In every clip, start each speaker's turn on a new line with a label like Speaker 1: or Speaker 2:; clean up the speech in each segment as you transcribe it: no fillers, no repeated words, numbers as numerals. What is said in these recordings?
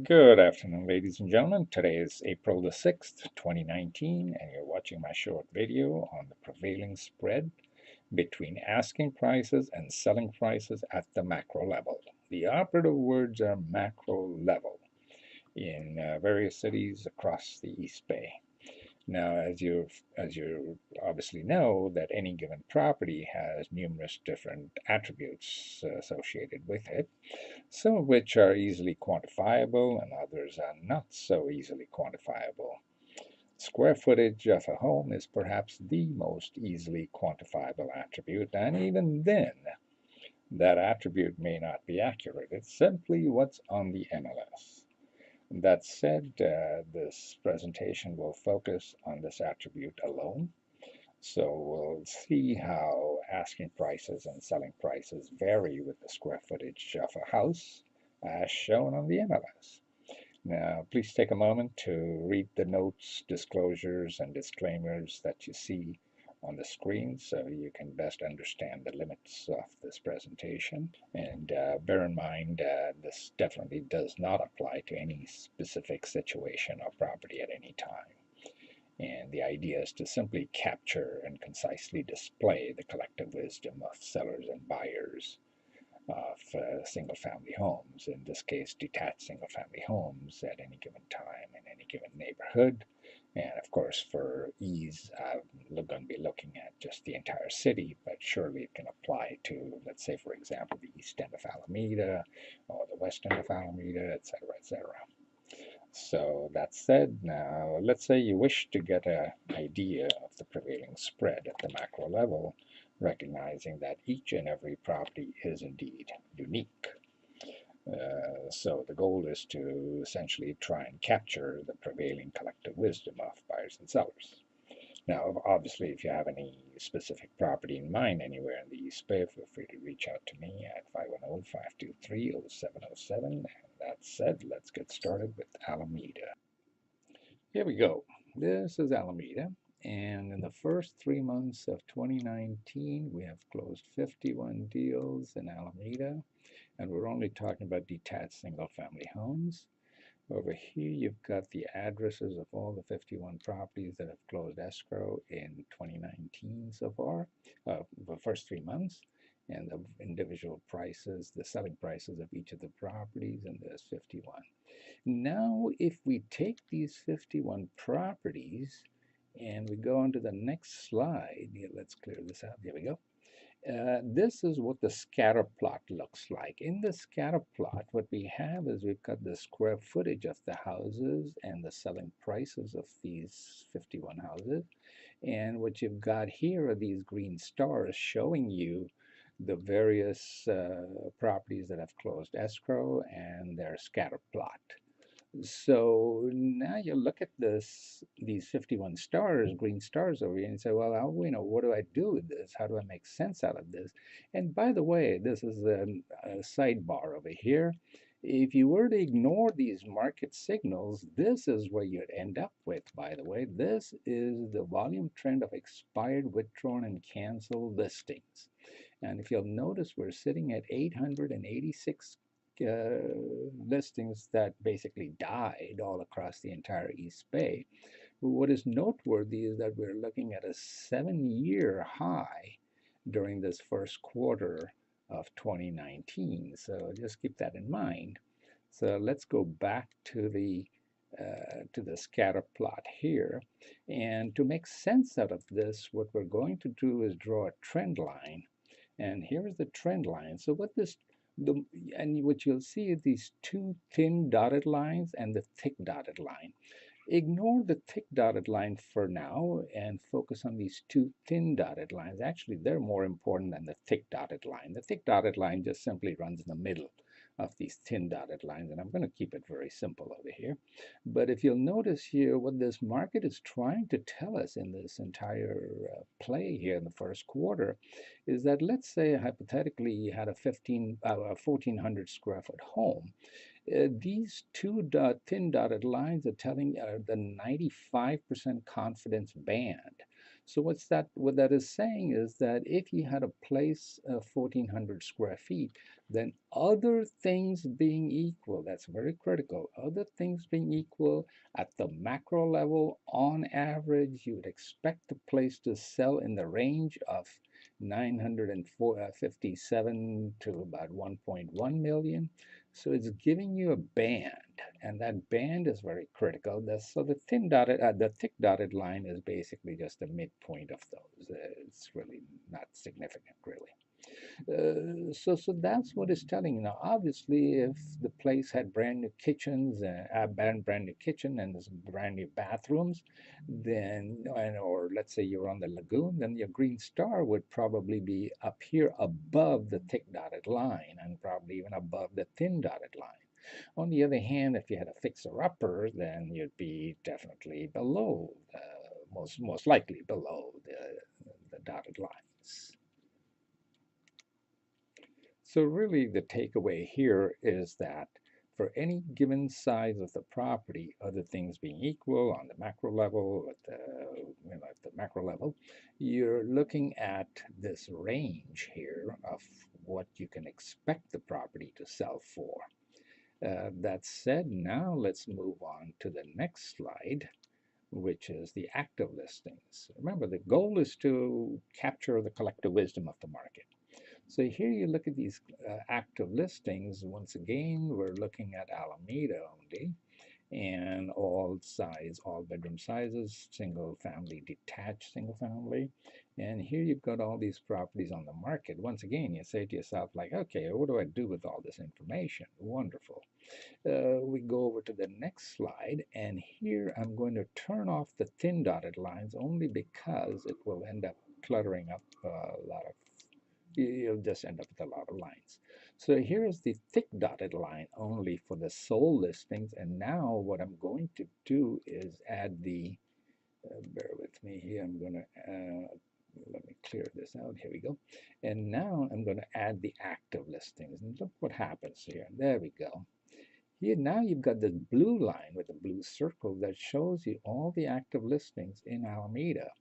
Speaker 1: Good afternoon, ladies and gentlemen. Today is April the 6th, 2019, and you're watching my short video on the prevailing spread between asking prices and selling prices at the macro level. The operative words are macro level in various cities across the East Bay. Now, as you obviously know, that any given property has numerous different attributes associated with it, some of which are easily quantifiable and others are not so easily quantifiable. Square footage of a home is perhaps the most easily quantifiable attribute, and even then, that attribute may not be accurate. It's simply what's on the MLS. That said, this presentation will focus on this attribute alone. So we'll see how asking prices and selling prices vary with the square footage of a house as shown on the MLS. Now, please take a moment to read the notes, disclosures, and disclaimers that you see on the screen so you can best understand the limits of this presentation. And bear in mind, this definitely does not apply to any specific situation or property at any time. And the idea is to simply capture and concisely display the collective wisdom of sellers and buyers of single-family homes, in this case detached single-family homes at any given time in any given neighborhood. And of course, for ease, I'm going to be looking at just the entire city, but surely it can apply to, let's say, for example, the east end of Alameda or the west end of Alameda, etc., etc. So that said, now let's say you wish to get an idea of the prevailing spread at the macro level, recognizing that each and every property is indeed unique. So the goal is to essentially try and capture the prevailing collective wisdom of buyers and sellers. Now, obviously, if you have any specific property in mind anywhere in the East Bay, feel free to reach out to me at 510-523-0707. And that said, let's get started with Alameda. Here we go. This is Alameda. And in the first 3 months of 2019, we have closed 51 deals in Alameda. And we're only talking about detached single family homes. Over here, you've got the addresses of all the 51 properties that have closed escrow in 2019 so far, the first 3 months, and the individual prices, the selling prices of each of the properties, and there's 51. Now, if we take these 51 properties and we go on to the next slide, let's clear this out. There we go. This is what the scatter plot looks like. In the scatter plot, what we have is we've got the square footage of the houses and the selling prices of these 51 houses. And what you've got here are these green stars showing you the various properties that have closed escrow and their scatter plot. So now you look at these 51 stars, green stars over here, and say, well, what do I do with this? How do I make sense out of this? And by the way, this is a sidebar over here. If you were to ignore these market signals, this is where you'd end up with, by the way. This is the volume trend of expired, withdrawn, and canceled listings. And if you'll notice, we're sitting at 886 listings that basically died all across the entire East Bay. What is noteworthy is that we're looking at a 7-year high during this first quarter of 2019. So just keep that in mind. So let's go back to the scatter plot here. And to make sense out of this, what we're going to do is draw a trend line. And here's the trend line. So what you'll see are these two thin dotted lines and the thick dotted line. Ignore the thick dotted line for now and focus on these two thin dotted lines. Actually, they're more important than the thick dotted line. The thick dotted line just simply runs in the middle of these thin dotted lines, and I'm going to keep it very simple over here. But if you'll notice here, what this market is trying to tell us in this entire play here in the first quarter is that, let's say hypothetically you had a 1,400 square foot home. These two thin dotted lines are telling the 95% confidence band. So what that is saying is that if you had a place of 1,400 square feet, then other things being equal, that's very critical, other things being equal at the macro level, on average, you would expect the place to sell in the range of 957 to about 1.1 million. So it's giving you a band, and that band is very critical. So the thick dotted line is basically just the midpoint of those. It's really not significant, really. So that's what it's telling you. Now, obviously, if the place had brand new kitchens, brand new kitchen and there's brand new bathrooms, then, or let's say you're on the lagoon, then your green star would probably be up here above the thick dotted line and probably even above the thin dotted line. On the other hand, if you had a fixer-upper, then you'd be definitely below, most likely below the dotted lines. So really the takeaway here is that for any given size of the property, other things being equal on the macro level, at the macro level, you're looking at this range here of what you can expect the property to sell for. That said, now let's move on to the next slide, which is the active listings. Remember, the goal is to capture the collective wisdom of the market. So here you look at these active listings. Once again, we're looking at Alameda only, and all bedroom sizes, single family, detached single family. And here you've got all these properties on the market. Once again, you say to yourself, like, okay, what do I do with all this information? Wonderful. We go over to the next slide, and here I'm going to turn off the thin dotted lines only because it will end up cluttering up a lot of, you'll just end up with a lot of lines. So here's the thick dotted line only for the sold listings, and now what I'm going to do is add the, bear with me here, I'm going to, let me clear this out, here we go. And now I'm going to add the active listings, and look what happens here. There we go. Here now you've got this blue line with a blue circle that shows you all the active listings in Alameda.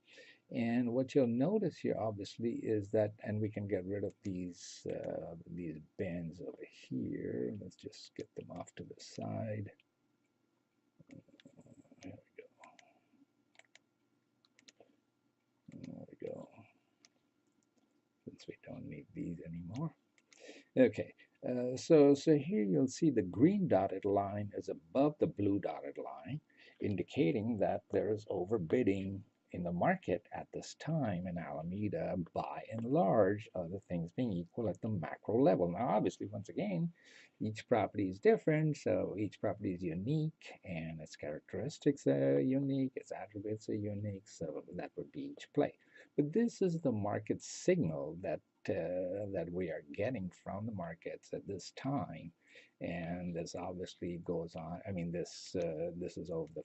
Speaker 1: And what you'll notice here, obviously, is that, and we can get rid of these bands over here. Let's just get them off to the side. There we go. There we go. Since we don't need these anymore. Okay, so here you'll see the green dotted line is above the blue dotted line, indicating that there is overbidding in the market at this time in Alameda, by and large, other things being equal at the macro level. Now, obviously, once again, each property is different, so each property is unique, and its characteristics are unique, its attributes are unique, so that would be each play. But this is the market signal that we are getting from the markets at this time, and this obviously goes on. I mean, this is over the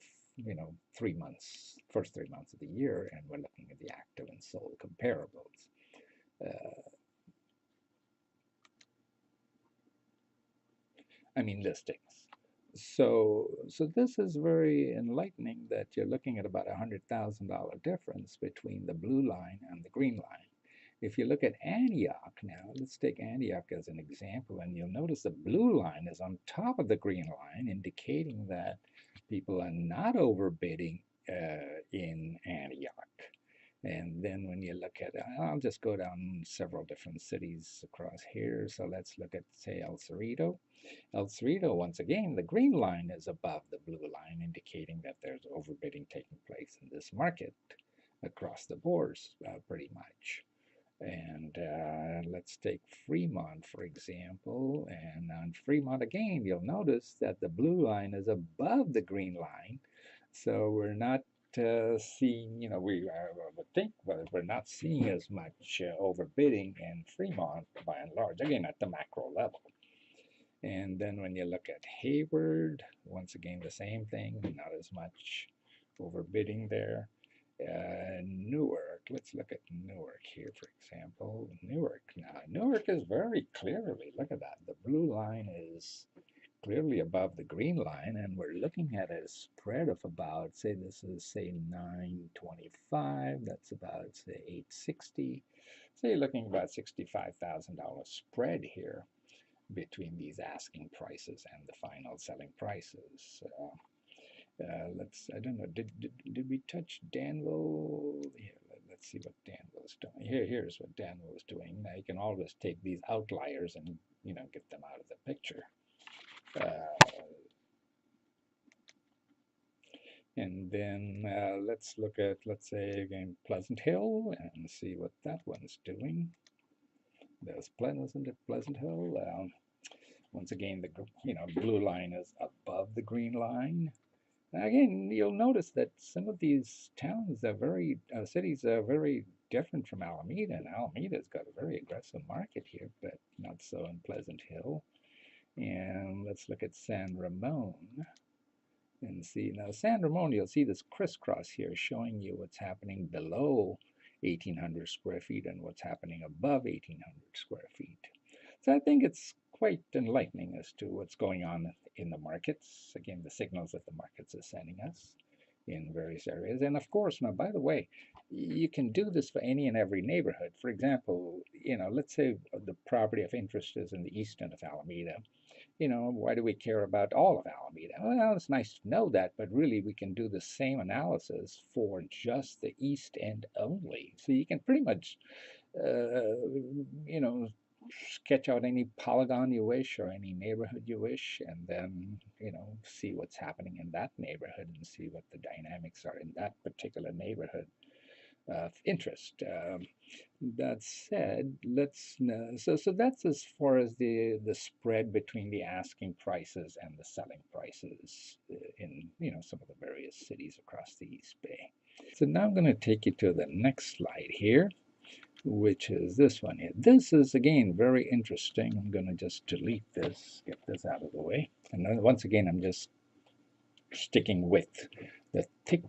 Speaker 1: 3 months, first 3 months of the year, and we're looking at the active and sold comparables. Listings. So this is very enlightening that you're looking at about $100,000 difference between the blue line and the green line. If you look at Antioch now, let's take Antioch as an example, and you'll notice the blue line is on top of the green line, indicating that people are not overbidding in Antioch. And then when you look at, I'll just go down several different cities across here. So let's look at, say, El Cerrito. El Cerrito, once again, the green line is above the blue line, indicating that there's overbidding taking place in this market across the boards, pretty much. And let's take Fremont, for example. And on Fremont, again, you'll notice that the blue line is above the green line. So we're not seeing, we would think, but we're not seeing as much overbidding in Fremont by and large, again, at the macro level. And then when you look at Hayward, once again, the same thing, not as much overbidding there. Newark, let's look at Newark here, for example. Newark, now, Newark is very clearly, look at that, the blue line is clearly above the green line, and we're looking at a spread of about, say this is say 925, that's about say 860. So you're looking about $65,000 spread here between these asking prices and the final selling prices. I don't know, did we touch Danville? Yeah, let's see what Danville's doing. Here's what Danville is doing. Now you can always take these outliers and, get them out of the picture. And then let's look at, let's say again, Pleasant Hill and see what that one's doing. There's Pleasant Hill. Once again, the blue line is above the green line. Again, you'll notice that some of these towns are cities are very different from Alameda, and Alameda's got a very aggressive market here, but not so in Pleasant Hill. And let's look at San Ramon and see. Now, San Ramon, you'll see this crisscross here showing you what's happening below 1,800 square feet and what's happening above 1,800 square feet. So I think it's quite enlightening as to what's going on in the markets. Again, the signals that the markets are sending us in various areas. And of course, now, by the way, you can do this for any and every neighborhood. For example, let's say the property of interest is in the east end of Alameda. Why do we care about all of Alameda? Well, it's nice to know that, but really we can do the same analysis for just the east end only. So you can pretty much, you know, sketch out any polygon you wish or any neighborhood you wish, and then, see what's happening in that neighborhood and see what the dynamics are in that particular neighborhood of interest. That said, so that's as far as the spread between the asking prices and the selling prices in some of the various cities across the East Bay. So now I'm going to take you to the next slide here, which is this one here. This is again very interesting. I'm going to just delete this, get this out of the way, and then once again I'm just sticking with the thick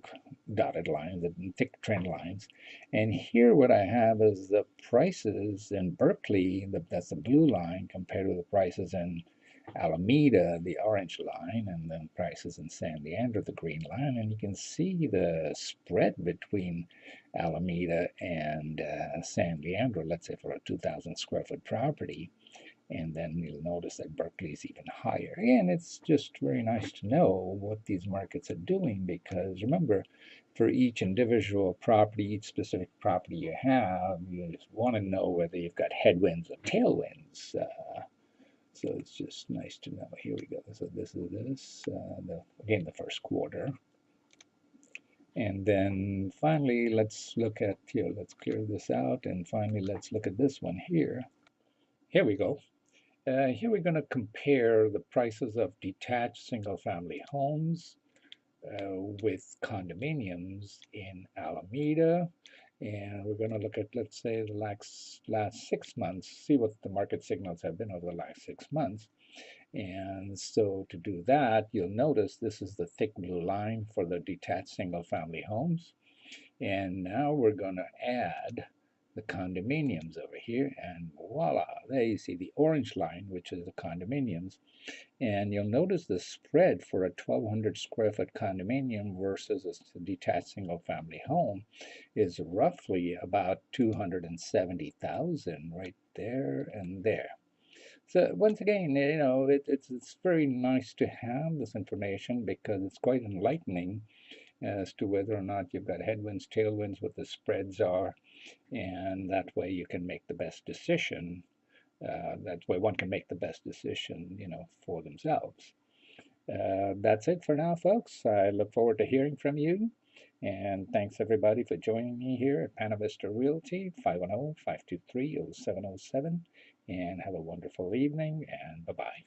Speaker 1: dotted lines, the thick trend lines. And here what I have is the prices in Berkeley, that's the blue line, compared to the prices in Alameda, the orange line, and then prices in San Leandro, the green line. And you can see the spread between Alameda and San Leandro, let's say for a 2,000 square foot property. And then you'll notice that Berkeley is even higher. And it's just very nice to know what these markets are doing, because remember, for each individual property, each specific property you have, you just want to know whether you've got headwinds or tailwinds. So it's just nice to know. Here we go. So this is again, the first quarter. And then finally, let's look at here. Let's clear this out. And finally, let's look at this one here. Here we go. Here we're going to compare the prices of detached single-family homes with condominiums in Alameda. And we're going to look at, let's say, the last 6 months, see what the market signals have been over the last 6 months. And so to do that, you'll notice this is the thick blue line for the detached single-family homes. And now we're going to add the condominiums over here, and voila, there you see the orange line, which is the condominiums. And you'll notice the spread for a 1,200 square foot condominium versus a detached single family home is roughly about 270,000 right there and there. So once again, it's very nice to have this information, because it's quite enlightening as to whether or not you've got headwinds, tailwinds, what the spreads are, and that way you can make the best decision. That way one can make the best decision, for themselves. That's it for now, folks. I look forward to hearing from you. And thanks everybody for joining me here at Panavista Realty, 510-523-0707. And have a wonderful evening, and bye-bye.